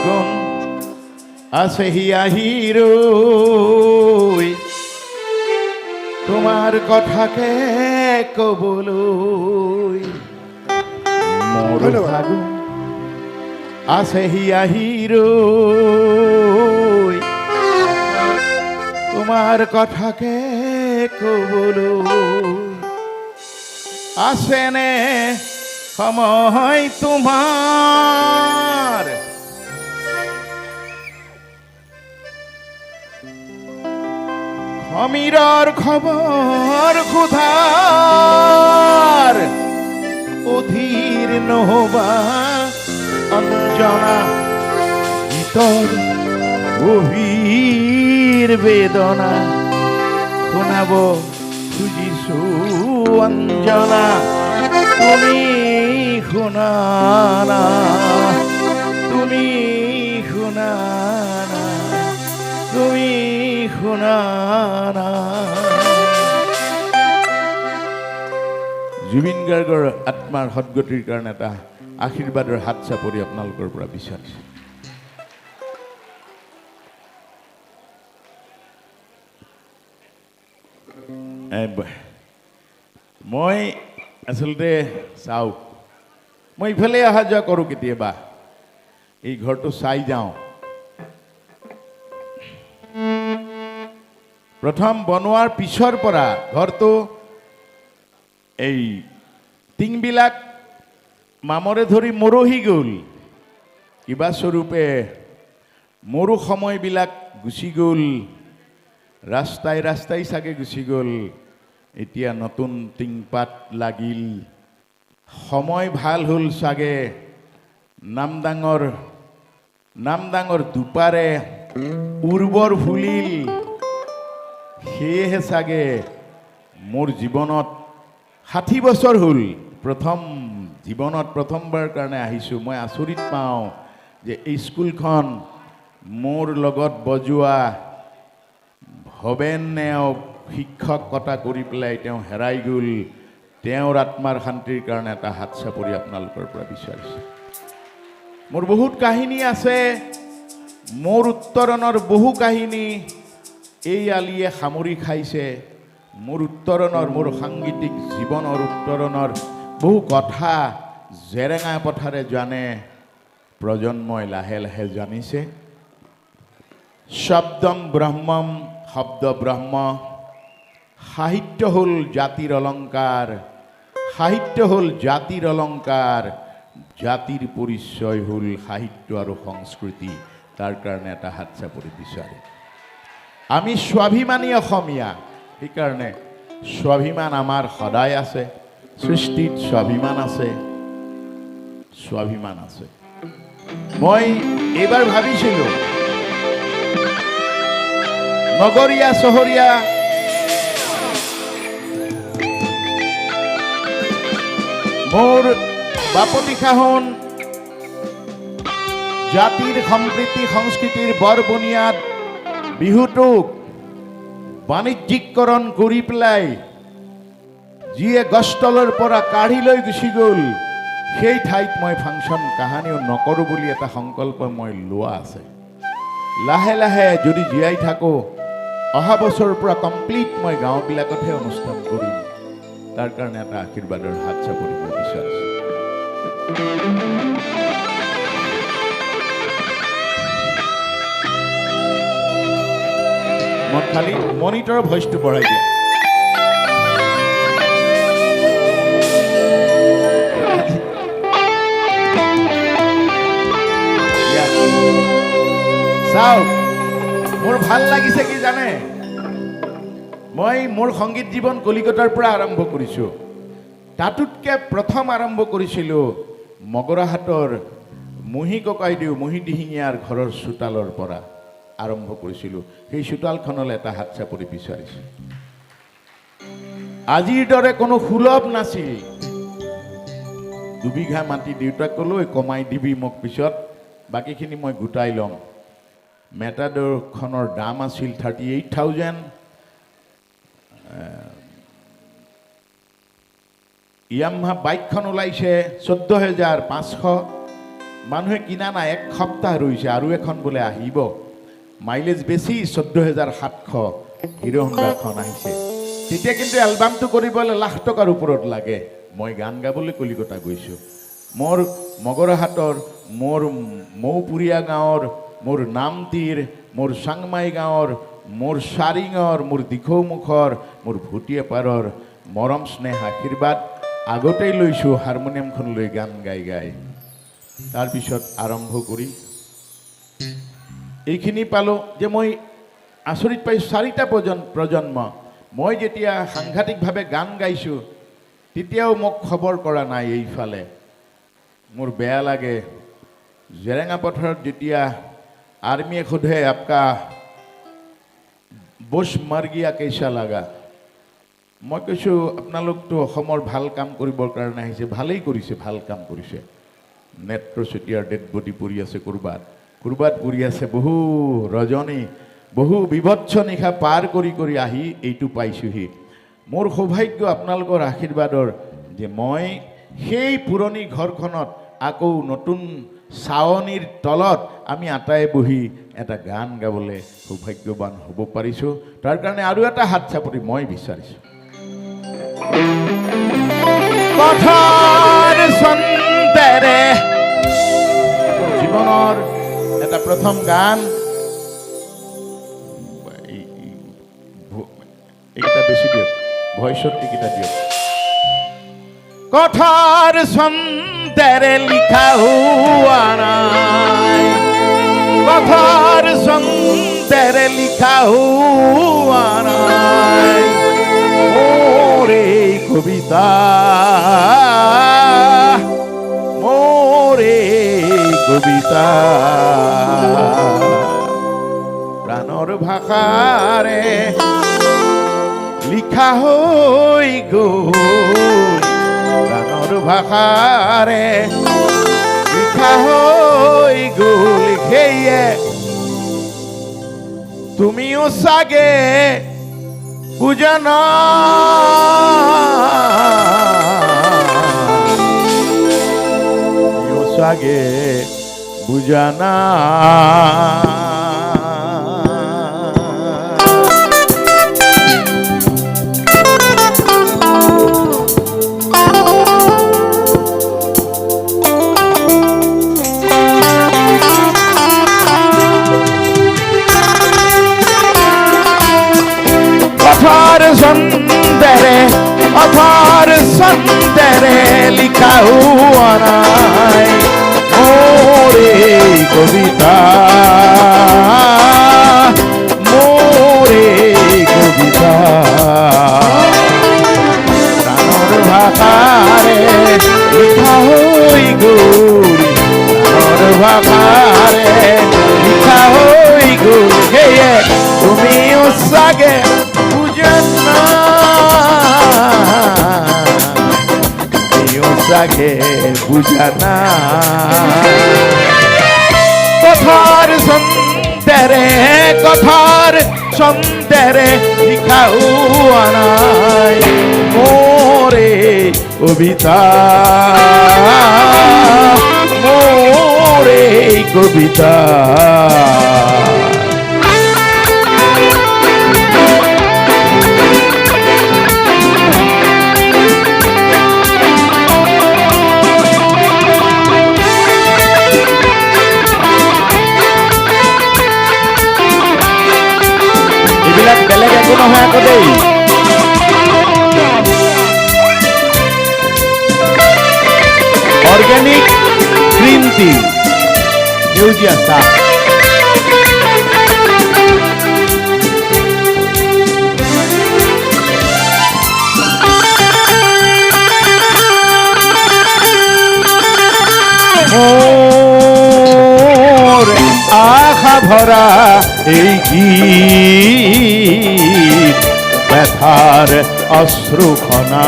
ফাগুন আছে হিয়াহিরই তোমার কথাকে কবলই মোর ফাগুন আছে হিয়াহিরই তোমার কথাকে কবলই আসেনে সময় তোমার সমীরর খবর ক্ষুধার অধীর নহবা অঞ্জনা ভিতর গভীর বেদনা শোনাব খুজিছো অঞ্জনা তুমি শুনানা তুমি শুনানা তুমি শুনানা জুবিন গাৰ্গৰ আত্মাৰ সদ্গতিৰ কাৰণে এটা আশীৰ্বাদৰ হাত চাপৰি আপোনালোকৰ পৰা বিচাৰিছে মই আচলতে চাওক মই ইফালে অহা যোৱা কৰোঁ কেতিয়াবা এই ঘৰটো চাই যাওঁ প্ৰথম বনোৱাৰ পিছৰ পৰা ঘৰটো এই টিংবিলাক মামৰে ধৰি মৰহি গ'ল কিবা স্বৰূপে মোৰো সময়বিলাক গুচি গ'ল ৰাস্তাই ৰাস্তাই চাগে গুচি গ'ল এতিয়া নতুন টিংপাত লাগিল সময় ভাল হ'ল চাগে নামদাঙৰ দুপাৰে উৰ্বৰ ফুলিল সেয়েহে চাগে মোৰ জীৱনত 60 বছৰ হ'ল জীৱনত প্ৰথমবাৰ কাৰণে আহিছোঁ মই আচৰিত পাওঁ যে এই স্কুলখন মোৰ লগত বজোৱা ভবেন নেওগ শিক্ষকতা কৰি পেলাই তেওঁ হেৰাই গ'ল তেওঁৰ আত্মাৰ শান্তিৰ কাৰণে এটা হাত চাপৰি আপোনালোকৰ পৰা বিচাৰিছোঁ মোৰ বহুত কাহিনী আছে মোৰ উত্তৰণৰ বহু কাহিনী এই আলিয়ে সামৰি খাইছে মোৰ উত্তৰণৰ মোৰ সাংগীতিক জীৱনৰ উত্তৰণৰ বহু কথা জেৰেঙা পথাৰে জানে প্ৰজন্মই লাহে লাহে জানিছে শব্দম ব্ৰহ্মম শব্দ ব্ৰহ্ম সাহিত্য হ'ল জাতিৰ অলংকাৰ সাহিত্য হ'ল জাতিৰ অলংকাৰ জাতিৰ পৰিচয় হ'ল সাহিত্য আৰু সংস্কৃতি তাৰ কাৰণে এটা হাত চাপৰি বিচাৰে আমি স্বাভিমানী অসমীয়া সেইকাৰণে স্বাভিমান আমাৰ সদায় আছে সৃষ্টিত স্বাভিমান আছে মই এইবাৰ ভাবিছিলোঁ নগৰীয়া চহৰীয়া মোৰ বাপতি সাহোন জাতিৰ সম্প্ৰীতি সংস্কৃতিৰ বৰ বুনিয়াদ বিহুটোক বাণিজ্যিকৰণ কৰি পেলাই যিয়ে গছতলৰ পৰা কাঢ়ি লৈ গুচি গ'ল সেই ঠাইত মই ফাংচন কাহানিও নকৰোঁ বুলি এটা সংকল্প মই লোৱা আছে লাহে লাহে যদি জীয়াই থাকোঁ অহা বছৰৰ পৰা কমপ্লিট মই গাঁওবিলাকতহে অনুষ্ঠান কৰিম তাৰ কাৰণে এটা আশীৰ্বাদৰ হাত চাপৰি মই বিচাৰিছোঁ মই খালি মনিটৰৰ ভইচটো বঢ়াই দিয়া চাওক মোৰ ভাল লাগিছে কি জানে মই মোৰ সংগীত জীৱন কলিকতাৰ পৰা আৰম্ভ কৰিছোঁ তাতোতকৈ প্ৰথম আৰম্ভ কৰিছিলোঁ মগৰাহাটৰ মুহি ককাইদেউ মুহি দিহিঙীয়াৰ ঘৰৰ চোতালৰ পৰা আৰম্ভ কৰিছিলোঁ সেই চোতালখনলৈ এটা হাত চাপৰি বিচাৰিছোঁ আজিৰ দৰে কোনো সুলভ নাছিল দুবিঘা মাটি দেউতাকলৈ কমাই দিবি মোক পিছত বাকীখিনি মই গোটাই ল'ম মেটাডৰখনৰ দাম আছিল 38,000 ইয়ামাহা বাইকখন ওলাইছে 14,500 মানুহে কিনা নাই, 1 সপ্তাহ ৰৈছে, আৰু এখন বোলে আহিব, মাইলেজ বেছি, 14,700 হিৰো হণ্ডাখন আহিছে। তেতিয়া কিন্তু এলবামটো কৰিবলৈ লাখ টকাৰ ওপৰত লাগে। মই গান গাবলৈ কলিকতা গৈছোঁ। মোৰ মগৰাহাটৰ, মোৰ মৌপুৰীয়া গাঁৱৰ, মোৰ নামতিৰ, মোৰ চাংমাই গাঁৱৰ, মোৰ চাৰিঙৰ, মোৰ দিখৌমুখৰ, মোৰ ভুটীয়াপাৰৰ মৰম স্নেহ আশীৰ্বাদ আগতেই লৈছোঁ হাৰমনিয়ামখন লৈ গান গাই গাই। তাৰপিছত আৰম্ভ কৰি এইখিনি পালোঁ যে মই আচৰিত পাইছোঁ, 4টা প্ৰজন্ম। মই যেতিয়া সাংঘাতিকভাৱে গান গাইছোঁ তেতিয়াও মোক খবৰ কৰা নাই এইফালে। মোৰ বেয়া লাগে। জেৰেঙা পথাৰত যেতিয়া আৰ্মীয়ে সোধে আপকা বছ মাৰ গিয়া কেইচা লাগা, মই কৈছোঁ আপোনালোকতো অসমৰ ভাল কাম কৰিবৰ কাৰণে আহিছে, ভালেই কৰিছে, ভাল কাম কৰিছে। নেত্ৰ চেতিয়াৰ ডেড বডি পৰি আছে ক'ৰবাত, ক'ৰবাত পৰি আছে, বহু ৰজনী, বহু বিভৎস নিশা পাৰ কৰি কৰি আহি এইটো পাইছোঁহি। মোৰ সৌভাগ্য আপোনালোকৰ আশীৰ্বাদৰ যে মই সেই পুৰণি ঘৰখনত আকৌ নতুন ছাৱনিৰ তলত আমি আটাই বহি এটা গান গাবলৈ সৌভাগ্যৱান হ'ব পাৰিছোঁ। তাৰ কাৰণে আৰু এটা হাত চাপৰি মই বিচাৰিছোঁ। পথৰ চন্দেৰে জীৱনৰ এটা প্ৰথম গান। এইকেইটা বেছি দিয়ক, ভইচত এইকেইটা দিয়ক। কথার ছন্দেরে লিখা হুয়া নাই, কথার ছন্দেরে লিখা হুয়া নাই, মোরে কবিতা, মোরে কবিতা প্রাণর ভাষারে লিখা হই গ'ল, প্রাণর ভাষারে লিখা হই গ'ল। সেয়ে তুমিও চাগে বুজা না, তুমিও চাগে বুজা না। কথার ছন্দেরে, কথার ছন্দেরে লিখা হুয়া নাই, মোরে কবিতা, মোরে কবিতা প্রাণর ভাষারে লিখা হই গ'ল, প্রাণর ভাষারে লিখা হই গ'ল। সেয়ে তুমিও চাগে সাগে বুঝা না। কথার ছন্দেরে, কথার ছন্দেরে লিখা হুয়া নাই, মোরে কবিতা, মোরে কবিতা। বেলেগ একো নহয় আকৌ দেই। অৰ্গেনিক গ্ৰীণ টি, সেউজীয়া চাহ। আশা ভৰা এই গীত ব্যথাৰ অশ্ৰুখনা,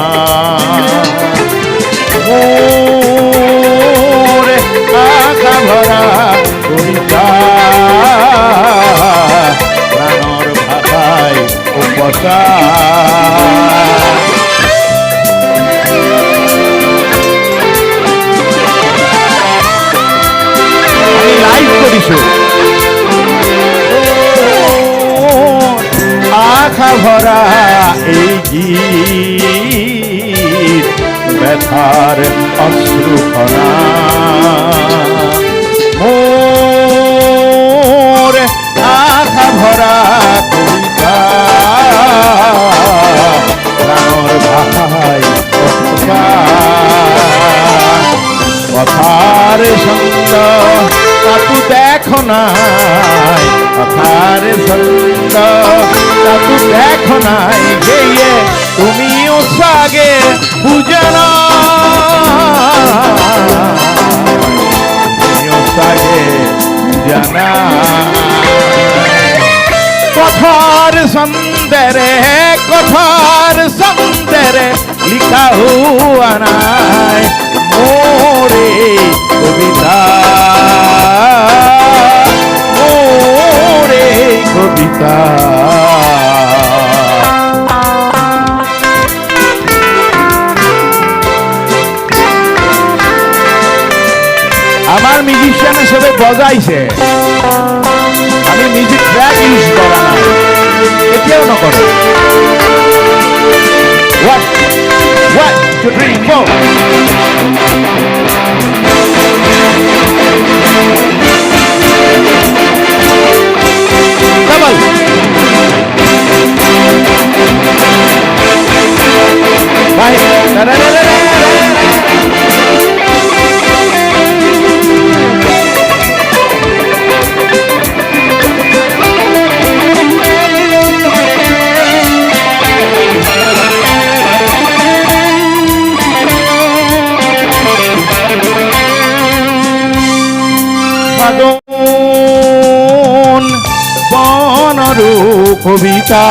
মোৰে আশা ভৰা কবিতা প্ৰাণৰ ভাষায় উপচাৰ। দিছোঁ আশা ভৰা এই গীত ব্যথাৰ অশ্ৰুখনা মোৰ আশা ভৰা কবিতা প্ৰাণৰ ভাষাই কথাৰ ছন্দ তাতো দেখো নাই কথার ছন্দ তাতো দেখো নাই গেয়ে তুমিও সাগে বুঝে না তুমিও সাগে জানা কথার ছন্দেরে লিখা হুয়া নাই মোরে কবিতা মোরে কবিতা আমার মিউজিশিয়ানে সবে বজাইছে আমি মিউজিক ট্র্যাক ইউজ করা নাই এতিয়াও নকৰে One, two, three, four. Double. Bye. Da da da da da. বনরু কবিতা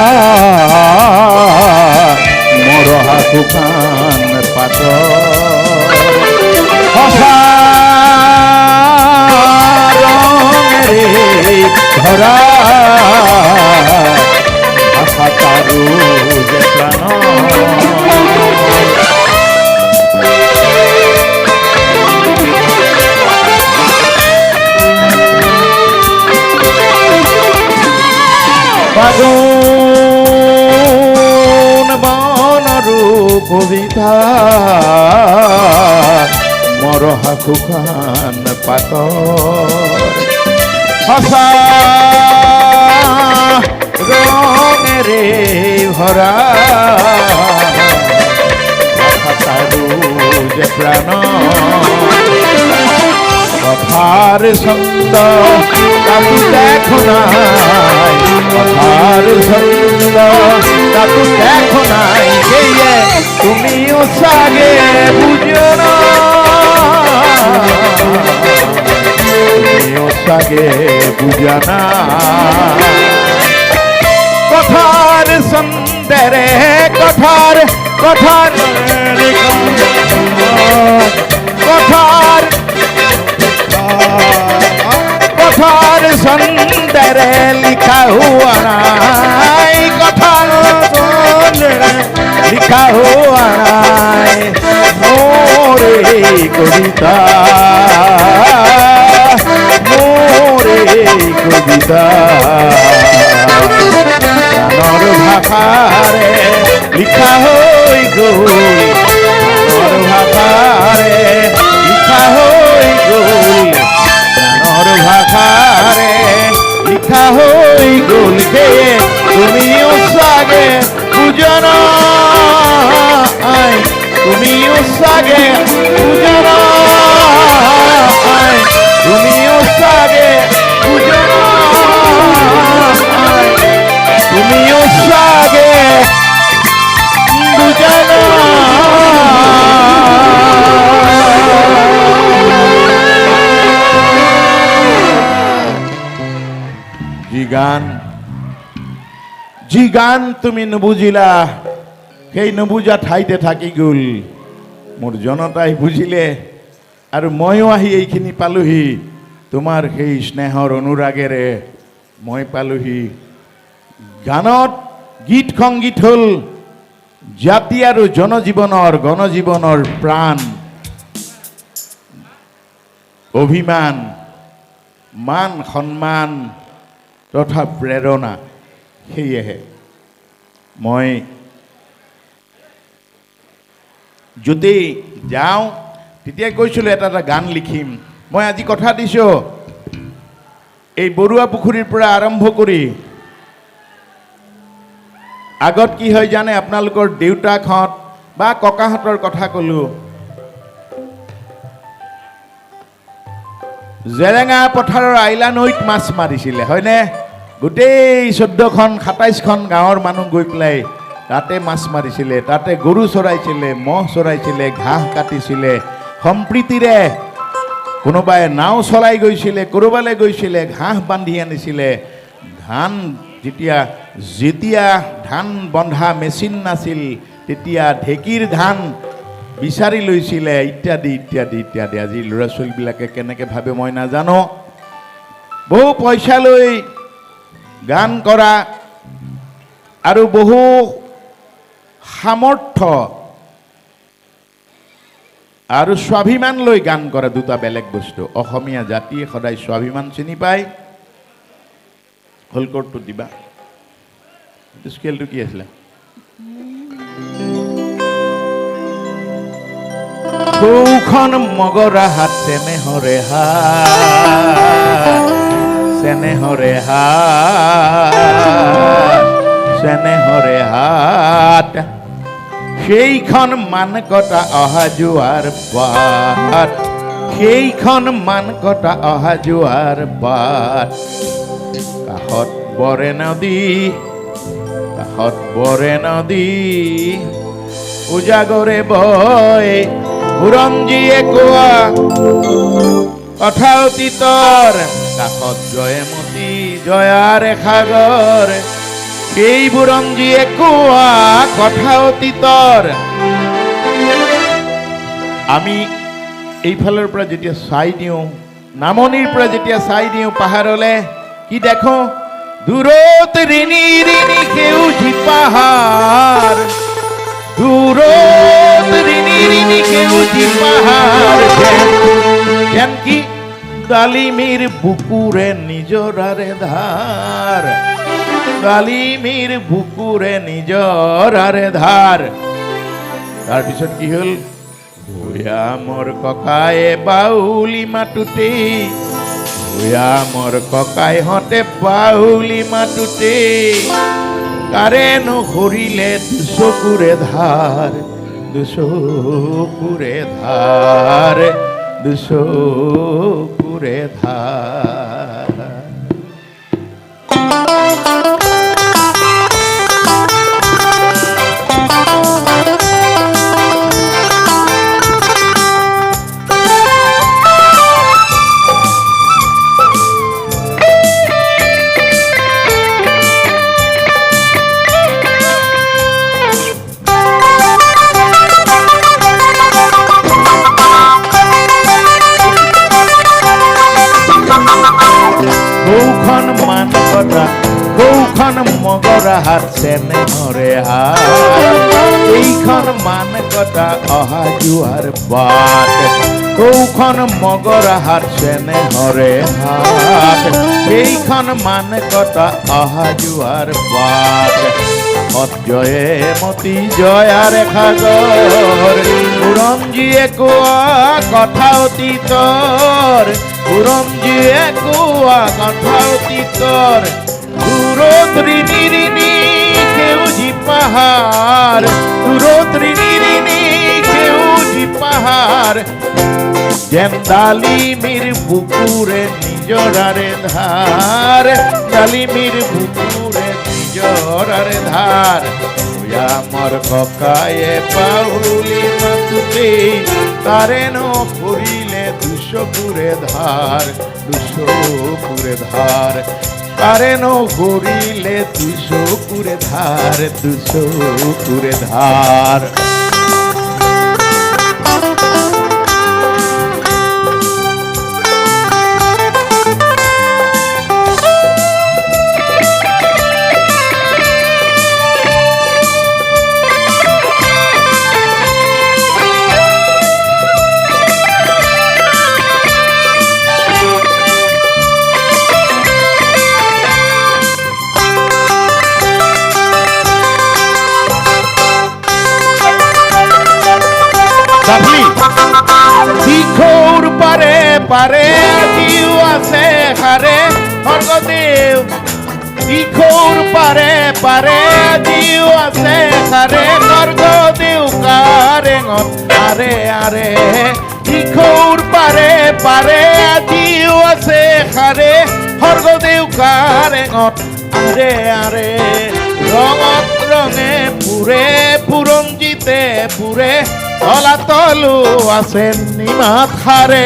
মরহা তুফান পাত রঙে ধরা আশা তারু যে প্রাণ ফাগুন বনরু কবিতা মরহা খুখান পাতর হসা রঙেরে ভরা তারু যে প্রাণ কথার ছন্দ তাতো দেখো নাই কথার ছন্দ তাতো দেখো নাই গেয়ে তুমিও সাগে বুঝো না তুমিও সাগে বুঝা না কথার ছন্দেরে কথার কথার কথার কথার ছন্দেরে লিখা হুয়া নাই কথার ছন্দেরে লিখা হুয়া নাই মোরে কবিতা মোরে কবিতা গানর ভাষারে লিখা হই গল গানর ভাষারে লিখা হই গল ভাষারে লিখা হই গল গে তুমিও সাগে বুঝো না তুমিও সাগে বুঝো না তুমিও সাগে বুঝো না তুমিও সাগে বুঝো না জি গান তুমি নুবুজিলা সেই নুবুজা ঠাইতে থাকি গল মোৰ জনতাই বুজিলে আৰু ময়ো আহি এইখিনি পালোহি তোমাৰ সেই স্নেহৰ অনুৰাগেৰে মই পালোহি গানত গীত সংগীত হ'ল জাতি আৰু জনজীৱনৰ গণজীৱনৰ প্ৰাণ অভিমান মান সন্মান তথা প্ৰেৰণা। সেয়েহে মই যদি যাওঁ তেতিয়া কৈছিলোঁ এটা গান লিখিম। মই আজি কথা দিছোঁ, এই বৰুৱা পুখুৰীৰ পৰা আৰম্ভ কৰি আগত কি হয় জানে, আপোনালোকৰ দেউতাকহঁত বা ককাহঁতৰ কথা ক'লোঁ। জেৰেঙা পথাৰৰ আইলা নৈত মাছ মাৰিছিলে, হয়নে? গোটেই 14খন 27খন গাঁৱৰ মানুহ গৈ পেলাই তাতে মাছ মাৰিছিলে, তাতে গৰু চৰাইছিলে, ম'হ চৰাইছিলে, ঘাঁহ কাটিছিলে সম্প্ৰীতিৰে। কোনোবাই নাও চলাই গৈছিলে, ক'ৰবালৈ গৈছিলে, ঘাঁহ বান্ধি আনিছিলে। ধান যেতিয়া ধান বন্ধা মেচিন নাছিল তেতিয়া ঢেঁকীৰ ধান বিচাৰি লৈছিলে, ইত্যাদি ইত্যাদি ইত্যাদি। আজি ল'ৰা ছোৱালীবিলাকে কেনেকৈ ভাবে মই নাজানো। বহু পইচা লৈ গান কৰা আৰু বহু সামৰ্থ্য আৰু স্বাভিমান লৈ গান কৰা দুটা বেলেগ বস্তু। অসমীয়া জাতিয়ে সদায় স্বাভিমান চিনি পায়। হলকৰটো দিবা, স্কেলটো কি আছিলে? সৌখন মগৰা হাত চেনেহৰে হাত, চেনেহৰে হাত, চেনেহৰে হাত, সেইখন মান কটা অহা যোৱাৰ বাট, সেইখন মান কটা অহা যোৱাৰ বাট। কাষত বৰে নদী, কাষত বৰে নদী, উজাগৰে বয় বুৰঞ্জীয়ে কোৱা কথা অতীতৰ। কাষত জয়মতী জয়াৰ সাগৰ, সেই বুৰঞ্জীয়ে কোৱা কথা অতীতৰ। আমি এইফালৰ পৰা যেতিয়া চাই দিওঁ, নামনিৰ পৰা যেতিয়া চাই দিওঁ পাহাৰলৈ, কি দেখো? দূৰত ৰিণি ৰিণি সেউজী পাহাৰ, দূৰত ৰিণি ৰিণি সেউজী পাহাৰ, যেন কি ডালিমীৰ বুকুৰে নিজৰাৰে ধাৰ, ডালিমীৰ বুকুৰে নিজৰাৰে ধাৰ। তাৰপিছত কি হ'ল? ভূঞা মোৰ ককায়ে বাউলি মাতোতে, ভূঞা মোৰ ককাইহঁতে বাউলি মাতোতে, কাৰেনো সৰিলে দুচকুৰে ধাৰ, দুচকুৰে ধাৰ, দুচকুৰে ধাৰ। সৌখন মগৰা হাত চেনেহৰে হাত, এইখন মান কটা অহা যোৱাৰ বাট। সৌখন মগৰা হাত চেনেহৰে হাত, এইখন মান কটা অহা যোৱাৰ বাট। জয়মতী জয়াৰ সাগৰ, বুৰঞ্জীয়ে কোৱা কথা অতীতৰ, বুৰঞ্জীয়ে কোৱা কথা অতীতৰ। দূৰত ৰিণি ৰিণি সেউজী পাহাৰ, দূৰত ৰিণি ৰিণি সেউজী পাহাৰ, যেন ডালিমীৰ বুকুৰে নিজৰাৰে ধাৰ, ডালিমীৰ বুকুৰে নিজৰাৰে ধাৰ। ভূঞা মোৰ ককায়ে বাউলি মাতোতে, কাৰেনো সৰিলে দুচকুৰে ধাৰ, দুচকুৰে ধাৰ, কাৰেনো সৰিলে দুচকুৰে ধাৰ, দুচকুৰে ধাৰ। পাৰে আজিও আছে সাৰে স্বৰ্গদেউ দিখৌৰ পাৰে আজিও আছে সাৰে স্বৰ্গদেউ কাৰেঙত আৰে আৰে দিখৌৰ পাৰে আজিও আছে সাৰে স্বৰ্গদেউ কাৰেঙত আৰে আৰে ৰঙত ৰঙে পুৰে পুৰঞ্জিতে পুৰে তলাতলো আছে নিমাত সাৰে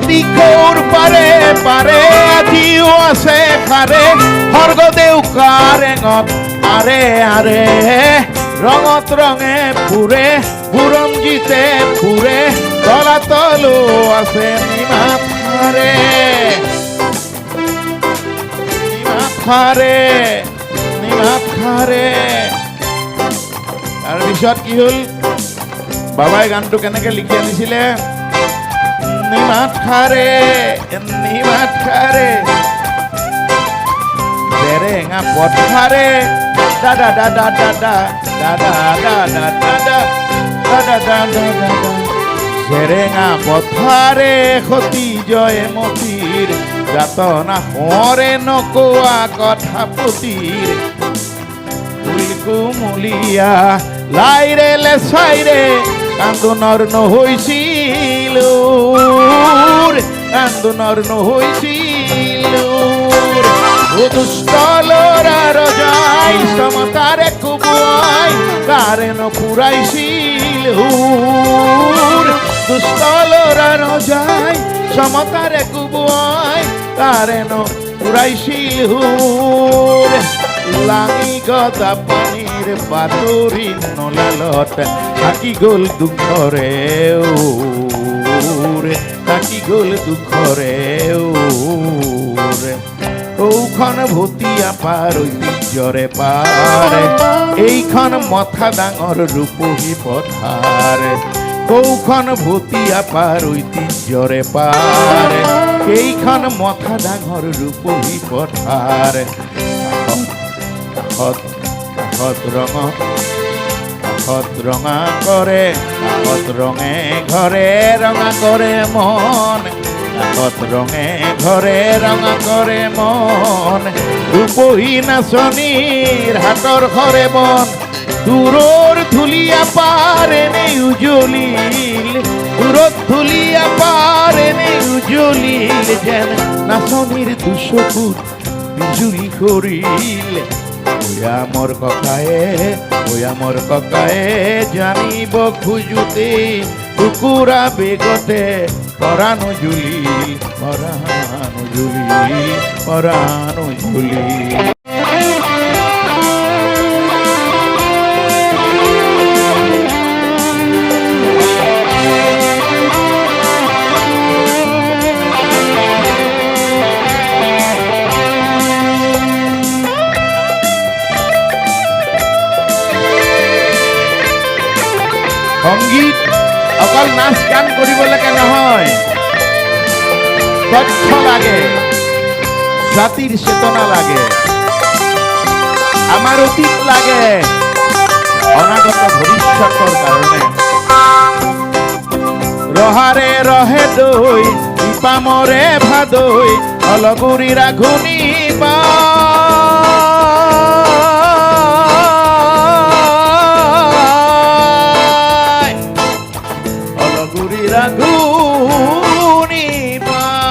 দিখৌৰ পাৰে আজিও আছে সাৰে স্বৰ্গদেউ কাৰেঙত আৰে আৰে ৰঙত ৰঙে পুৰে বুৰঞ্জিতে পুৰে তলাতলো আছে নিমাত সাৰে নিমাত সাৰে তাৰপিছত কি হ'ল বাবাই গানটো কেনেকে লিখি আনিছিলে নিমাত সাৰে জেৰেঙা পথাৰে দাদা দাদা দাদা দাদা দাদা দাদা দাদা দাদা দাদা জেৰেঙা পথাৰে সতী জয়মতীৰ যাতনা হৰে নকোৱা কথা পুতিৰ ফুল কুমলীয়া লাইৰে লেচাইৰে কান্দোনৰ নহৈছিল কান্দোনৰ নহৈছিল দুষ্ট ল'ৰা ৰজাই সমতাৰে কোবোৱাই কাৰে নপুৰাইছিল দুষ্ট ল'ৰা ৰজাই সমতাৰে কোবোৱাই কাৰে নপুৰাইছিল লাঙি গদা পানীৰ বাতৰি নলালত থাকি গ'ল দুখৰে থাকি গ'ল দুখৰে ঔখন ভুটীয়া পাৰ ঐতিহ্যৰে পাৰে এইখন মথা ডাঙৰ ৰূপহী পথাৰ কৌখন ভুটীয়া পাৰ ঐতিহ্যৰে পাৰে এইখন মথা ডাঙৰ ৰূপহী পথাৰ কাষত ৰঙা কৰে কাষত ৰঙে ঘৰে ৰঙা কৰে মন কাষত ৰঙে ঘৰে ৰঙা কৰে মন ৰূপহী নাচনীৰ হাতৰ ঘৰে বন দূৰৰ ধুলীয়া পাৰে নে উজলিল দূৰত ধুলীয়া পাৰে নে উজলিল যেন নাচনীৰ দুচকুত বিজুলী কৰিল মোৰ ককায়ে জানিব খোজোতে কুকুৰা বেগতে পৰাণো জুলি সংগীত অকল নাচ গান কৰিবলৈকে নহয় তথ্য লাগে জাতিৰ চেতনা লাগে আমাৰ অতীত লাগে অনাগত ভৱিষ্যতৰ কাৰণে ৰহাৰে ৰহে দৈ ইপামৰে ভাদৈ অলগুৰি ৰাঘুনি বা ৰাগুনি পায়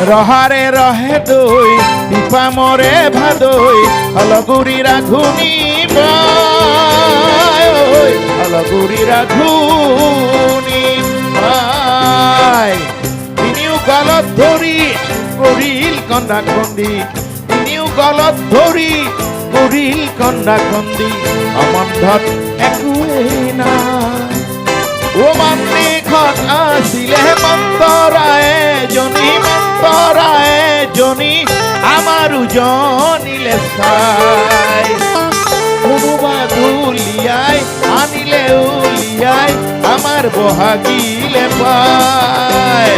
ৰহাৰে ৰহে দই পিপামৰে ভাদই অলগুৰি ৰাঘুনি পায় অলগুৰি ৰাঘুনি পায় তিনিও গলত ধৰি কৰিল কন্দা কন্দি তিনিও গলত ধৰি কৰিল কন্দা কন্দি সম্বন্ধত একোৱেই নাই ও মাতৃখন আছিলে মন্তৰায়ে জনী আমাৰো জনিলে চাই কোনোবা উলিয়াই আনিলে উলিয়াই আমাৰ আৰ বহাগিলে পায়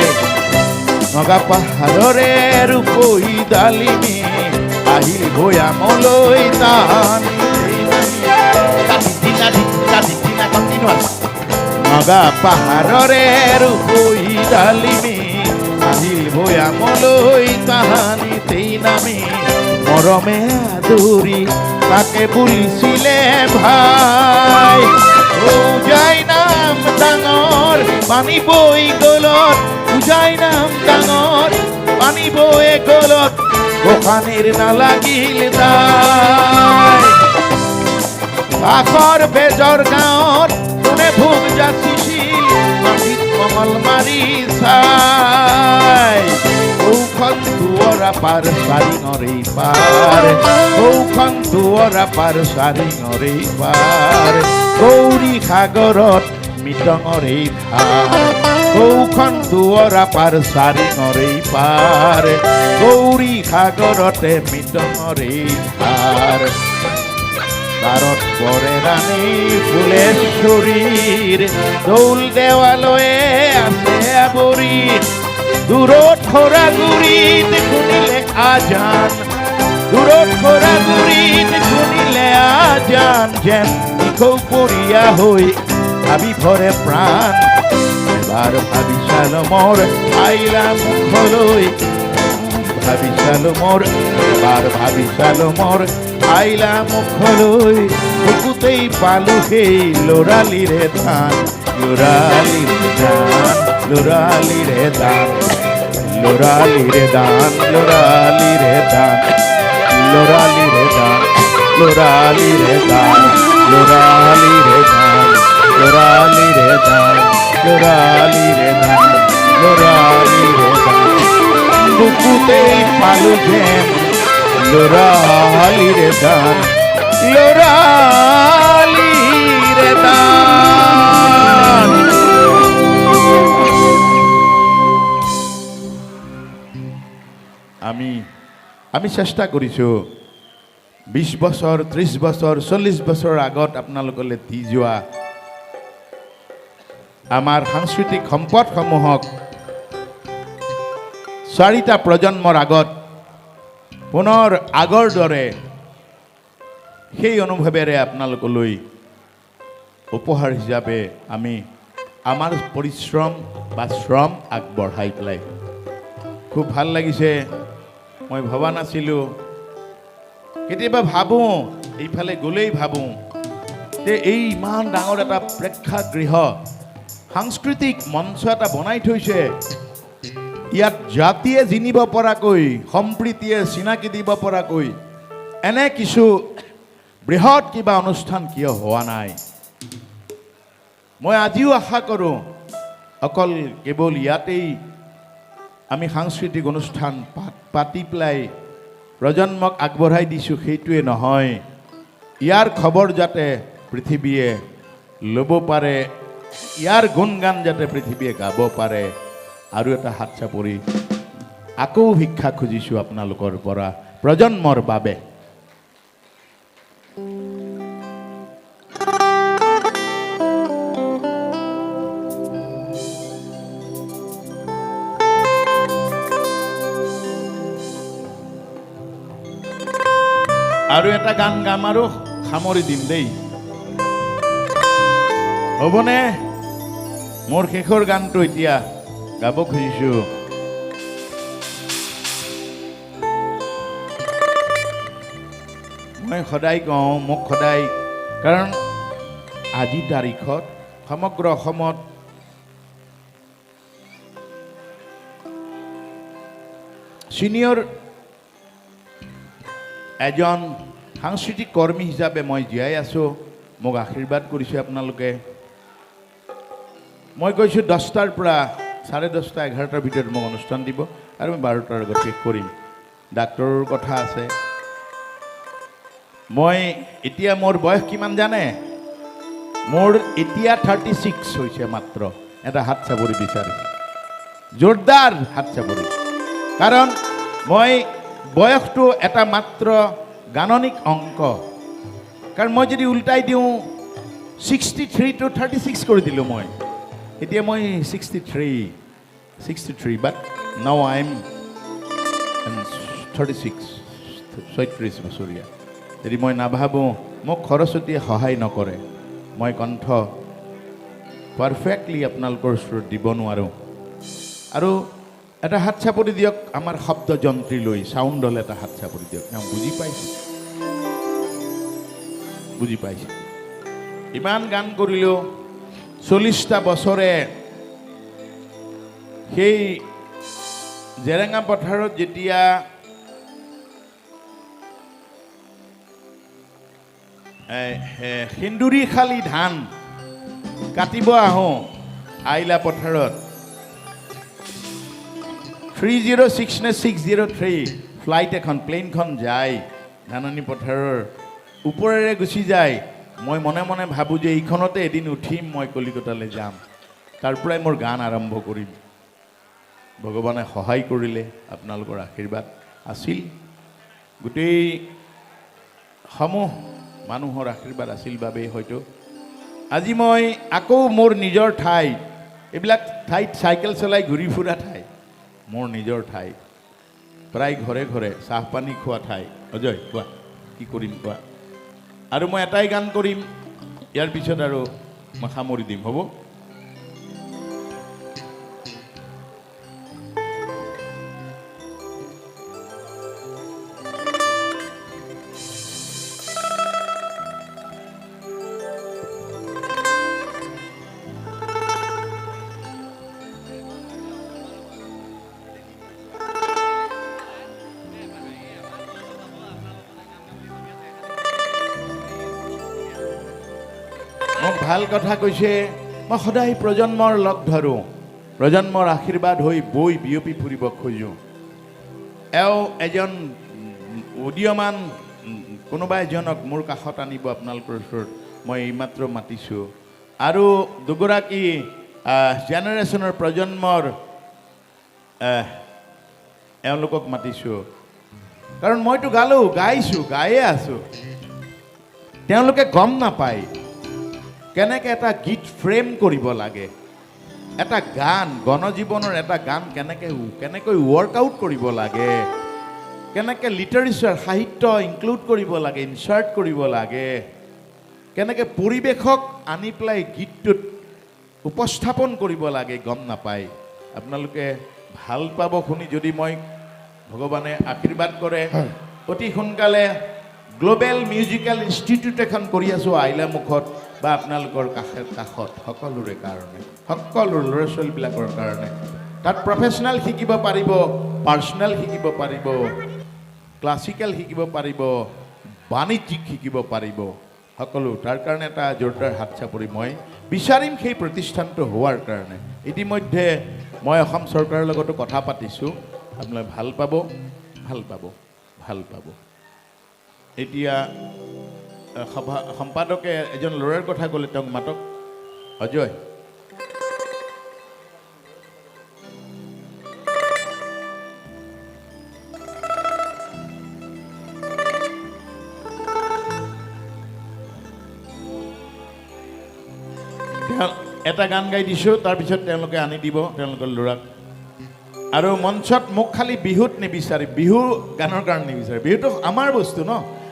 নগা পাহাৰৰে ৰূপহী ডালিমী আহিল ভৈয়ামলৈ নগা পাহাৰৰে ৰূপহী ডালিমী আহিল ভৈয়ামলৈ তাহানিতেই নামি মৰমে আদৰি তাকে বুলিছিলে ভাই উজাই নাম ডাঙৰ পানী বৈ গলত উজাই নাম ডাঙৰ পানী বৈ গলত গোসানীৰ নালাগিল দাই কাষৰ বেজৰ গাঁৱত কোনে ভোগ যাচিছিল মাটিত কমল মাৰি চাই সৌখন দুৱৰা পাৰ চাৰিঙৰেই পাৰ সৌখন দুৱৰা পাৰ চাৰিঙৰেই পাৰ গৌৰী সাগৰত মিটঙৰেই ধাৰ সৌখন দুৱৰা পাৰ চাৰিঙৰেই পাৰ গৌৰী সাগৰতে মিটঙৰেই ধাৰ পাৰত পৰে ৰাণী ফুলেশ্বৰীৰ দৌল দেৱালয়ে আছে আৱৰি দূৰত খৰাগুৰিত শুনিলে আজান দূৰত খৰাগুৰিত শুনিলে আজান যেন নিশৌপৰীয়া হৈ ভাবি ভৰে প্ৰাণ এবাৰ ভাবি চালো মোৰ আইলা মুখলৈ ভাবি চালো মোৰ এবাৰ ভাবি চালো মোৰ আইলা মুখলৈ বুকুতেই পালো সেই ল'ৰালিৰে ধান ল'ৰালিৰে ধান ল'ৰালিৰে ধান ল'ৰালিৰে ধান ল'ৰালিৰে ধান ল'ৰালিৰে ধান ল'ৰালিৰে ধান ল'ৰালিৰে ধান ল'ৰালিৰে ধান ল'ৰালিৰে ধান ল'ৰালিৰে ধান বুকুতেই পালো যেন ল'ৰালিৰে ধান ল'ৰালিৰে ধান আমি চেষ্টা কৰিছোঁ 20 বছৰ 30 বছৰ 40 বছৰ আগত আপোনালোকলৈ দি যোৱা আমাৰ সাংস্কৃতিক সম্পদসমূহক 4টা প্ৰজন্মৰ আগত পুনৰ আগৰ দৰে সেই অনুভৱেৰে আপোনালোকলৈ উপহাৰ হিচাপে আমি আমাৰ পৰিশ্ৰম বা শ্ৰম আগবঢ়াই পেলাই খুব ভাল লাগিছে মই ভবা নাছিলোঁ কেতিয়াবা ভাবোঁ এইফালে গ'লেই ভাবোঁ যে এই ইমান ডাঙৰ এটা প্ৰেক্ষাগৃহ সাংস্কৃতিক মঞ্চ এটা বনাই থৈছে ইয়াত জাতিয়ে জিনিব পৰাকৈ সম্প্ৰীতিয়ে চিনাকি দিব পৰাকৈ এনে কিছু বৃহৎ কিবা অনুষ্ঠান কিয় হোৱা নাই মই আজিও আশা কৰোঁ অকল কেৱল ইয়াতেই আমি সাংস্কৃতিক অনুষ্ঠান পাতি পেলাই প্ৰজন্মক আগবঢ়াই দিছোঁ সেইটোৱে নহয় ইয়াৰ খবৰ যাতে পৃথিৱীয়ে ল'ব পাৰে ইয়াৰ গুণগান যাতে পৃথিৱীয়ে গাব পাৰে আৰু এটা হাত চাপৰি আকৌ ভিক্ষা খুজিছোঁ আপোনালোকৰ পৰা প্ৰজন্মৰ বাবে আৰু এটা গান গাম আৰু সামৰি দিম দেই হ'বনে মোৰ শেষৰ গানটো এতিয়া গাব খুজিছোঁ মই সদায় কওঁ মোক সদায় কাৰণ আজিৰ তাৰিখত সমগ্ৰ অসমত সিনিয়ৰ এজন সাংস্কৃতিক কৰ্মী হিচাপে মই জীয়াই আছোঁ মোক আশীৰ্বাদ কৰিছে আপোনালোকে মই কৈছোঁ 10টাৰ পৰা 10:30 11টাৰ ভিতৰত মোক অনুষ্ঠান দিব আৰু মই 12টাৰ আগত শেষ কৰিম ডাক্তৰৰ কথা আছে মই এতিয়া মোৰ বয়স কিমান জানে মোৰ এতিয়া 36 হৈছে মাত্ৰ এটা হাত চাপৰি বিচাৰিছোঁ জোৰদাৰ হাত চাপৰি কাৰণ মই বয়সটো এটা মাত্ৰ গাণনিক অংক কাৰণ মই যদি উল্টাই দিওঁ 63 to 36 কৰি দিলোঁ মই এতিয়া মই 63 বাট নাও আই এম 36 বছৰীয়া যদি মই নাভাবোঁ মোক সৰস্বতীয়ে সহায় নকৰে মই কণ্ঠ পাৰফেক্টলি আপোনালোকৰ ওচৰত দিব নোৱাৰোঁ আৰু এটা হাত চাপৰি দিয়ক আমাৰ শব্দ যন্ত্ৰী লৈ চাউণ্ডল এটা হাত চাপৰি দিয়ক তেওঁ বুজি পাইছে ইমান গান কৰিলোঁ 40টা বছৰে সেই জেৰেঙা পথাৰত যেতিয়া সেন্দুৰী খালি ধান কাটিব আহোঁ আইলা পথাৰত 306 নে 603 ফ্লাইট এখন প্লেনখন যায় ধাননি পথাৰৰ ওপৰেৰে গুচি যায় মই মনে মনে ভাবোঁ যে এইখনতে এদিন উঠিম মই কলিকতালৈ যাম তাৰ পৰাই মোৰ গান আৰম্ভ কৰিম ভগৱানে সহায় কৰিলে আপোনালোকৰ আশীৰ্বাদ আছিল গোটেই সমূহ মানুহৰ আশীৰ্বাদ আছিল বাবেই হয়তো আজি মই আকৌ মোৰ নিজৰ ঠাইত এইবিলাক ঠাইত চাইকেল চলাই ঘূৰি ফুৰা ঠাই মোৰ নিজৰ ঠাই প্ৰায় ঘৰে ঘৰে চাহ পানী খোৱা ঠাই অজয় কোৱা কি কৰিম কোৱা আৰু মই এটাই গান কৰিম ইয়াৰ পিছত আৰু মই সামৰি দিম হ'ব মোক ভাল কথা কৈছে মই সদায় প্ৰজন্মৰ লগ ধৰোঁ প্ৰজন্মৰ আশীৰ্বাদ হৈ বৈ বিয়পি ফুৰিব খোজোঁ এওঁ এজন উদীয়মান কোনোবা এজনক মোৰ কাষত আনিব আপোনালোকৰ ওচৰত মই এইমাত্ৰ মাতিছোঁ আৰু দুগৰাকী জেনেৰেশ্যনৰ প্ৰজন্মৰ এওঁলোকক মাতিছোঁ কাৰণ মইতো গাইয়ে আছোঁ তেওঁলোকে গম নাপায় কেনেকৈ এটা গীত ফ্ৰেম কৰিব লাগে এটা গান গণজীৱনৰ এটা গান কেনেকৈ ৱৰ্কআউট কৰিব লাগে কেনেকৈ লিটাৰেচাৰ সাহিত্য ইনক্লুড কৰিব লাগে ইনচাৰ্ট কৰিব লাগে কেনেকৈ পৰিৱেশক আনি পেলাই গীতটোত উপস্থাপন কৰিব লাগে গম নাপায় আপোনালোকে ভাল পাব শুনি যদি মই ভগৱানে আশীৰ্বাদ কৰে অতি সোনকালে গ্লোবেল মিউজিকেল ইনষ্টিটিউট এখন কৰি আছোঁ আইলামুখত বা আপোনালোকৰ কাষত সকলোৰে কাৰণে সকলো ল'ৰা ছোৱালীবিলাকৰ কাৰণে তাত প্ৰফেচনেল শিকিব পাৰিব পাৰ্চনেল শিকিব পাৰিব ক্লাছিকেল শিকিব পাৰিব বাণিজ্যিক শিকিব পাৰিব সকলো তাৰ কাৰণে এটা জোৰদাৰ হাত চাপৰি মই বিচাৰিম সেই প্ৰতিষ্ঠানটো হোৱাৰ কাৰণে ইতিমধ্যে মই অসম চৰকাৰৰ লগতো কথা পাতিছোঁ আপোনালোকে ভাল পাব এতিয়া সম্পাদকে এজন ল'ৰাৰ কথা ক'লে তেওঁক মাতক অজয় এটা গান গাই দিছোঁ তাৰপিছত তেওঁলোকে আনি দিব তেওঁলোকৰ ল'ৰাক আৰু মঞ্চত মোক খালি বিহুত নিবিচাৰে বিহু গানৰ কাৰণে নিবিচাৰে বিহুটো আমাৰ বস্তু ন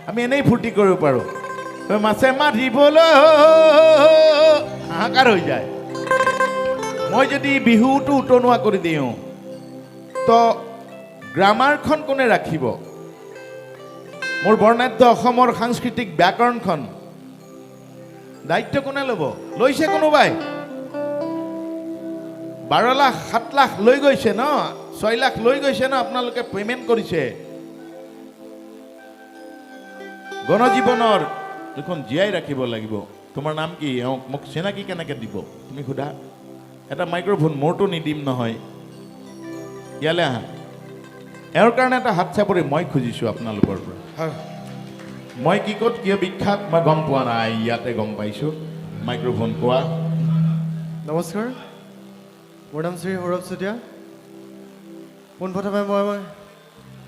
আমি এনেই ফূৰ্তি কৰিব পাৰোঁ মাছে মাতিবলৈ হাহাকাৰ হৈ যায় মই যদি বিহুটো উতনোৱা কৰি দিওঁ তো গ্ৰামাৰখন কোনে ৰাখিব মোৰ বৰ্ণাঢ্য অসমৰ সাংস্কৃতিক ব্যাকৰণখন দায়িত্ব কোনে ল'ব লৈছে কোনোবাই 12 লাখ 7 লাখ লৈ গৈছে ন 6 লাখ লৈ গৈছে ন আপোনালোকে পেমেণ্ট কৰিছে গণজীৱনৰ দেখোন জীয়াই ৰাখিব লাগিব তোমাৰ নাম কি মোক চিনাকি কেনেকৈ দিব তুমি সোধা এটা মাইক্ৰফোন মোৰতো নিদিম নহয় ইয়ালৈ আহা এওঁৰ কাৰণে এটা হাত চাপৰি মই খুজিছোঁ আপোনালোকৰ পৰা মই কি ক'ত কিয় বিখ্যাত মই গম পোৱা নাই ইয়াতে গম পাইছোঁ মাইক্ৰফোন কোৱা নমস্কাৰ মোৰ নাম শ্ৰী সৌৰভ চুতীয়া পোনপ্ৰথমে মই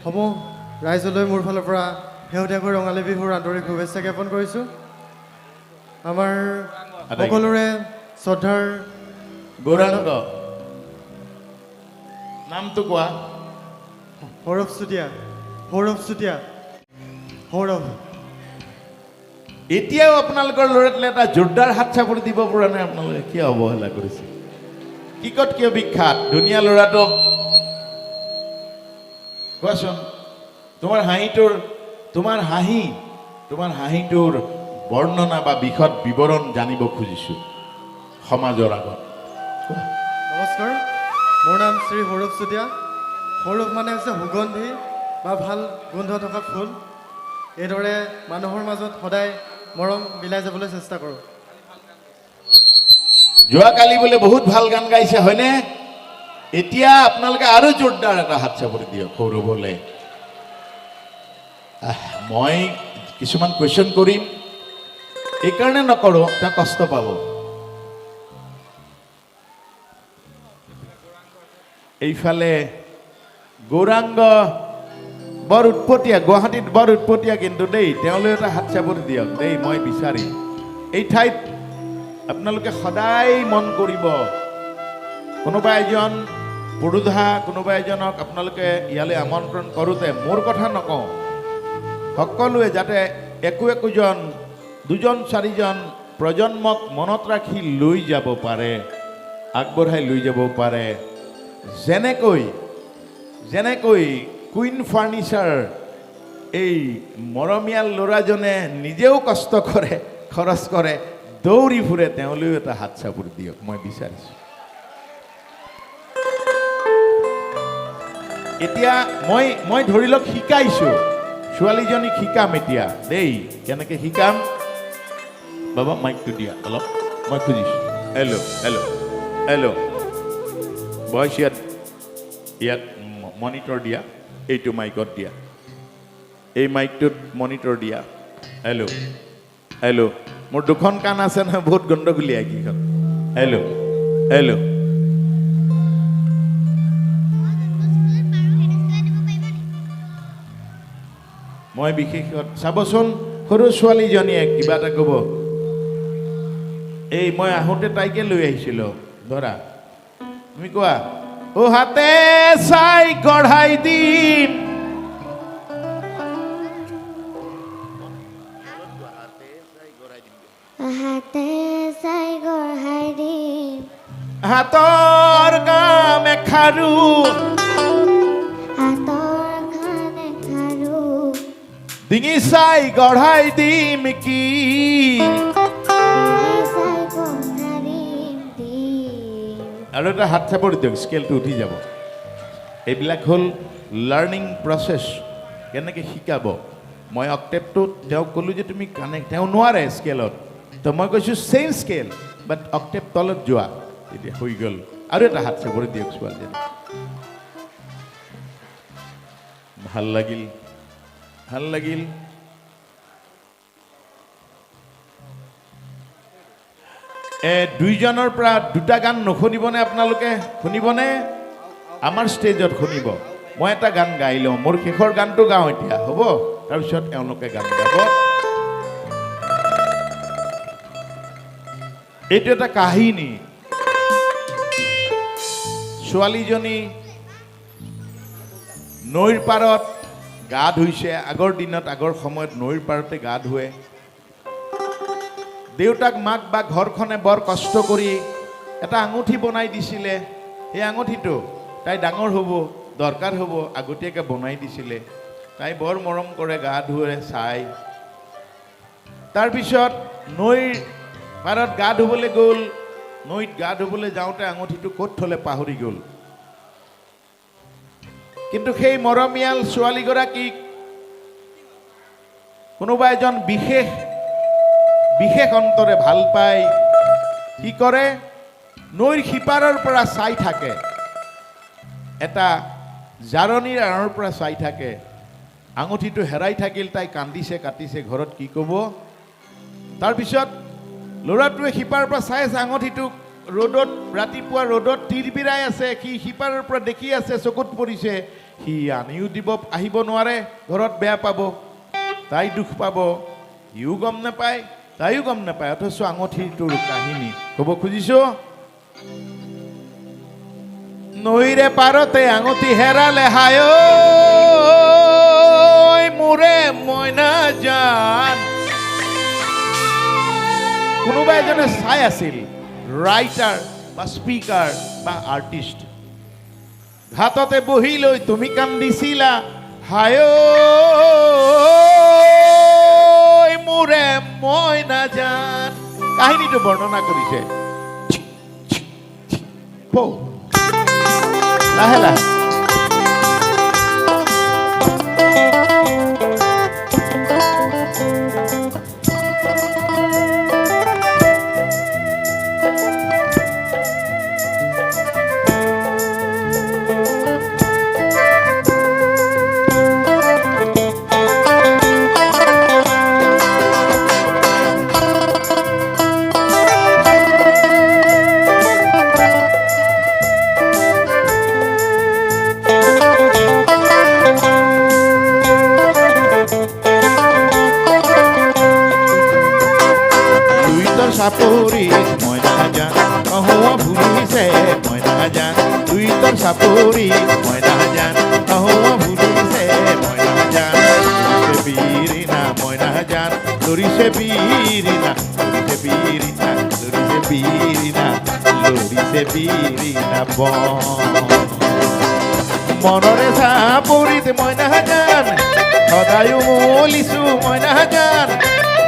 সমূহ ৰাইজলৈ মোৰ ফালৰ পৰা শেহতীয়াকৈ ৰঙালী বিহুৰ আন্তৰিক শুভেচ্ছা জ্ঞাপন কৰিছোঁ আমাৰ সকলোৰে শ্ৰদ্ধাৰ গৌৰাংগ নামটো কোৱা সৌৰভ চুতীয়া সৌৰভ চুতীয়া সৌৰভ এতিয়াও আপোনালোকৰ ল'ৰাটোলে এটা জোৰদাৰ হাত চাপৰি দিব পৰা নাই আপোনালোকে কিয় অৱহেলা কৰিছে কিকত কিয় বিখ্যাত ধুনীয়া ল'ৰাটো কোৱাচোন তোমাৰ হাঁহিটোৰ বৰ্ণনা বা বিশদ বিৱৰণ জানিব খুজিছো সমাজৰ আগত নমস্কাৰ মোৰ নাম শ্ৰী সৌৰভ চুতীয়া সৌৰভ মানে হৈছে সুগন্ধি বা ভাল গোন্ধ থকা ফুল এইদৰে মানুহৰ মাজত সদায় মৰম বিলাই যাবলৈ চেষ্টা কৰোঁ যোৱাকালি বোলে বহুত ভাল গান গাইছে হয়নে এতিয়া আপোনালোকে আৰু জোৰদাৰ এটা হাত চাপৰি দিয়ক সৌৰভলৈ মই কিছুমান কুৱেশ্যন কৰিম এইকাৰণে নকৰোঁ তেওঁ কষ্ট পাব এইফালে গৌৰাংগ বৰ উৎপতীয়া গুৱাহাটীত বৰ উৎপতীয়া কিন্তু দেই তেওঁলৈ এটা হাত চাপৰি দিয়ক দেই মই বিচাৰিম এই ঠাইত আপোনালোকে সদায় মন কৰিব কোনোবা এজন পুৰুধা কোনোবা এজনক আপোনালোকে ইয়ালৈ আমন্ত্ৰণ কৰোঁতে মোৰ কথা নকওঁ সকলোৱে যাতে একোজন দুজন চাৰিজন প্ৰজন্মক মনত ৰাখি লৈ যাব পাৰে আগবঢ়াই লৈ যাব পাৰে যেনেকৈ কুইন ফাৰ্নিচাৰ এই মৰমীয়াল ল'ৰাজনে নিজেও কষ্ট কৰে খৰচ কৰে দৌৰি ফুৰে তেওঁলৈও এটা হাত চাপৰি দিয়ক মই বিচাৰিছোঁ এতিয়া মই ধৰি লওক শিকাইছোঁ ছোৱালীজনীক শিকাম এতিয়া দেই কেনেকৈ শিকাম বাবা মাইকটো দিয়া অলপ মই খুজিছোঁ হেল্ল' হেল্ল' হেল্ল' ভইচ ইয়াত মনিটৰ দিয়া এইটো মাইকত দিয়া এই মাইকটোত মনিটৰ দিয়া হেল্ল' হেল্ল' মোৰ দুখন কাণ আছে নহয় বহুত গণ্ডগোলীয়া কেইখন হেল্ল' হেল্ল' মই বিশেষত চাবচোন সৰু ছোৱালীজনীয়ে কিবা এটা ক'ব এই মই আহোঁতে তাইকে লৈ আহিছিলোঁ ধৰা তুমি কোৱা ও হাতে চাই গঢ়াই দিম হাতে চাই গঢ়াই দিম হাতৰ কাম এখাৰু হাতৰ খানে খাৰু ডিঙি চাই গঢ়াই দিম কি চাই গঢ়াৰিম দিম আৰু এটা হাত চাপৰি দিয়ক স্কেলটো উঠি যাব এইবিলাক হ'ল লাৰ্ণিং প্ৰচেছ কেনেকৈ শিকাব মই অক্টেপটো তেওঁক ক'লোঁ যে তুমি তেওঁ নোৱাৰে স্কেলত তো মই কৈছোঁ চেম স্কেল বাট অক্টেপ তলত যোৱা তেতিয়া হৈ গ'ল আৰু এটা হাত চাপৰি দিয়ক ছোৱালীজনী ভাল লাগিল দুইজনৰ পৰা দুটা গান নুশুনিবনে আপোনালোকে শুনিবনে আমাৰ ষ্টেজত শুনিব মই এটা গান গাই লওঁ মোৰ শেষৰ গানটো গাওঁ এতিয়া হ'ব তাৰপিছত এওঁলোকে গান গাব এইটো এটা কাহিনী ছোৱালীজনী নৈৰ পাৰত গা ধুইছে আগৰ দিনত আগৰ সময়ত নৈৰ পাৰতে গা ধুৱে দেউতাক মাক বা ঘৰখনে বৰ কষ্ট কৰি এটা আঙুঠি বনাই দিছিলে সেই আঙুঠিটো তাই ডাঙৰ হ'ব দৰকাৰ হ'ব আগতীয়াকৈ বনাই দিছিলে তাই বৰ মৰম কৰে গা ধুৱে চাই তাৰপিছত নৈৰ পাৰত গা ধুবলৈ গ'ল নৈত গা ধুবলৈ যাওঁতে আঙুঠিটো ক'ত থ'লে পাহৰি গ'ল কিন্তু সেই মৰমীয়াল ছোৱালীগৰাকীক কোনোবা এজন বিশেষ অন্তৰে ভাল পায় কি কৰে নৈৰ সিপাৰৰ পৰা চাই থাকে এটা জাৰণিৰ আঁৰৰ পৰা চাই থাকে আঙুঠিটো হেৰাই থাকিল তাই কান্দিছে কাটিছে ঘৰত কি ক'ব তাৰপিছত ল'ৰাটোৱে সিপাৰৰ পৰা চাই আছে আঙুঠিটোক ৰ'দত ৰাতিপুৱা ৰ'দত তিৰবিৰাই আছে সি সিপাৰৰ পৰা দেখি আছে চকুত পৰিছে সি আনিও আহিব নোৱাৰে ঘৰত বেয়া পাব তাই দুখ পাব সিও গম নাপায় তাইও গম নাপায় অথচ আঙুঠিটোৰ কাহিনী ক'ব খুজিছোঁ নৈৰে পাৰতে আঙুঠি হেৰালে হায় মোৰে মইনা জান। কোনোবা এজনে চাই আছিল, ৰাইটাৰ বা স্পীকাৰ বা আৰ্টিষ্ট। ঘাটতে বহি লৈ তুমি কান্দিছিলা হায় মোৰে মইনা জান। কাহিনীটো বৰ্ণনা কৰিছে। লাহে লাহে চাপৰিত মইনা জান কহুৱা ভুলিছে মইনা জান। দুই তোৰ চাপৰিত মইনা জান কহুৱা ভুলিছে মইনা জান। ধৰিছে বীৰিনা মইনা জান ধৰিছে বীৰিনা ধৰিছে বীৰিনা ধৰিছে বীৰিনা ধৰিছে বীৰিনা মনৰে চাপৰিত মইনা জান সদায় মলিছো মইনা জান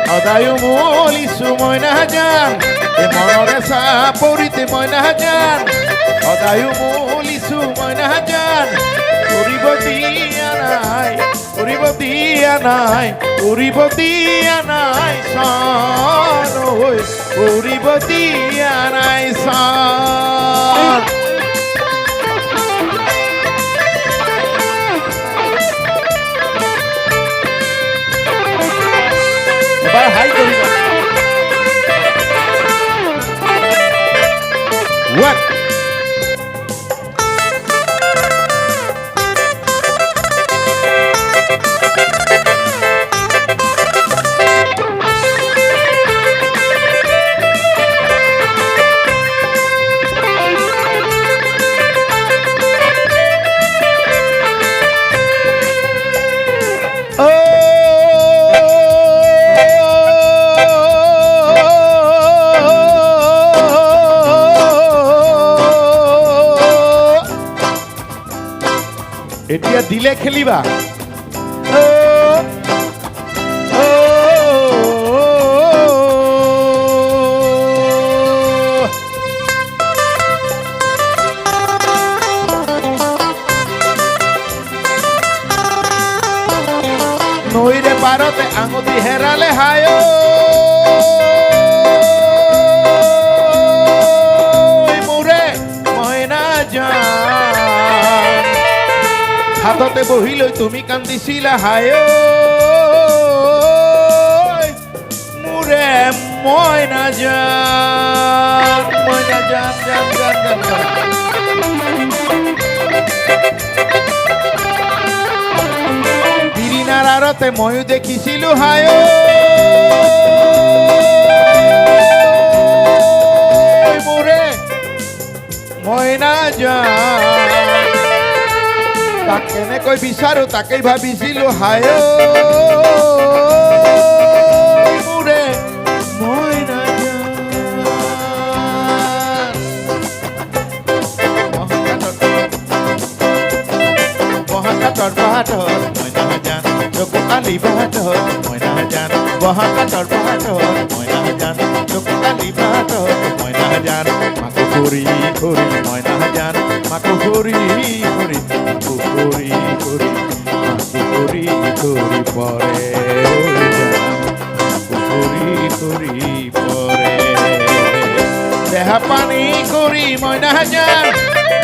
সদায় মলিছো মইনা জান। এ মনৰে চাপৰিতে মইনা জান সদায় মলিছো মইনা জান। কৰিব দিয়া নাই কৰিব দিয়া নাই কৰিব দিয়া নাই চান ঐ কৰিব দিয়া নাই চান। এবাৰ হাই কৰিব। What? এতিয়া দিলে খেলিবা। নৈৰে পাৰতে আঙুঠি হেৰালে হায় মোৰে মইনা জান। হাততে বহি লৈ তুমি কান্দিছিলা হায় মোৰে মইনা জান মইনা জান জান জান জান জান। বিৰিণাৰ আৰতে ময়ো দেখিছিলো হায় মোৰে মইনা জান। তাক কেনেকৈ বিচাৰো তাকেই ভাবিছিলো হায় মোৰে মইনা জান। বহাকাতৰ বাহাতৰ মইনা জান চকু কালি বাহাতৰ মইনা জান। বহাকাতৰ বাহাতৰ মইনা জান চকু কালি বাহাতৰ মইনা জান। মাকো কৰি কৰি মইনা জান মাকো কৰি কৰি মাকো কৰি কৰি মাকো কৰি কৰি পৰে মাকো কৰি কৰি পৰে। দেহা পানী কৰি মইনা জান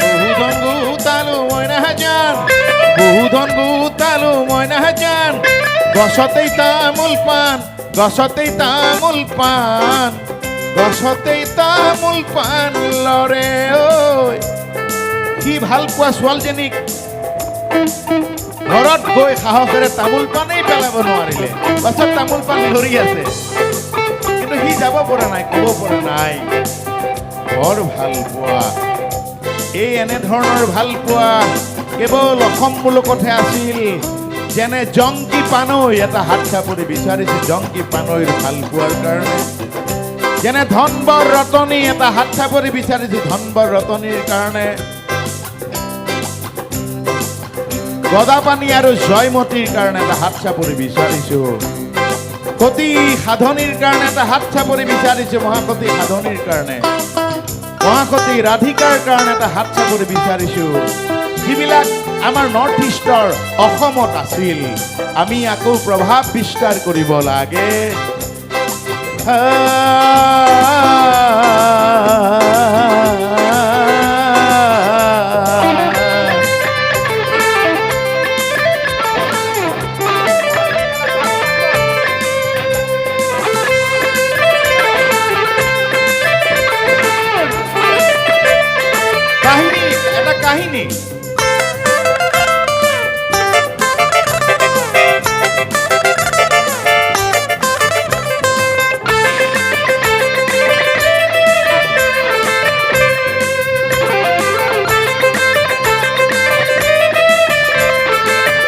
বহু ধন গোটালো মইনা জান বহু ধন গোটালো মইনা জান। গছতেই তামোল পাণ গছতেই তামোল পাণ গছতেই তামোল পাণ লৰে ঐ। কি ভাল পোৱা ছোৱালীজনীক ঘৰত গৈ সাহসেৰে তামোল পানেই পেলাব নোৱাৰিলে। গছত তামোল পাণ ধৰি আছে কিন্তু সি যাব পৰা নাই ক'ব পৰা নাই। বৰ ভাল পোৱা এই এনেধৰণৰ ভাল পোৱা কেৱল অসম মূলকতহে আছিল যেনে জংকী পানৈ এটা হাত চাপৰি বিচাৰিছে জংকী পানৈৰ ভাল পোৱাৰ কাৰণে যেনে ধনবৰ ৰতনী এটা হাত চাপৰি বিচাৰিছে ধনবৰ ৰতনীৰ কাৰণে গদাপানী আৰু জয়মতীৰ কাৰণে এটা হাত চাপৰি বিচাৰিছো সতী সাধনীৰ কাৰণে এটা হাত চাপৰি বিচাৰিছো মহাসতী সাধনীৰ কাৰণে মহাসতী ৰাধিকাৰ কাৰণে এটা হাত চাপৰি বিচাৰিছো যিবিলাক আমাৰ নৰ্থ ইষ্টৰ অসমত আছিল আমি আকৌ প্ৰভাৱ বিস্তাৰ কৰিব লাগে কাহিনী এটা কাহিনী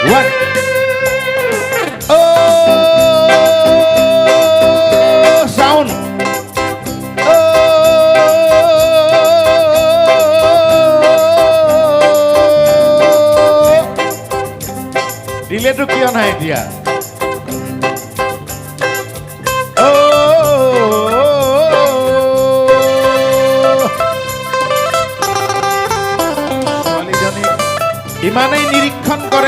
What? Oh, sound. ডিলেটো কিয় নাই এতিয়া ছোৱালীজনী ইমানেই নিৰীক্ষণ কৰে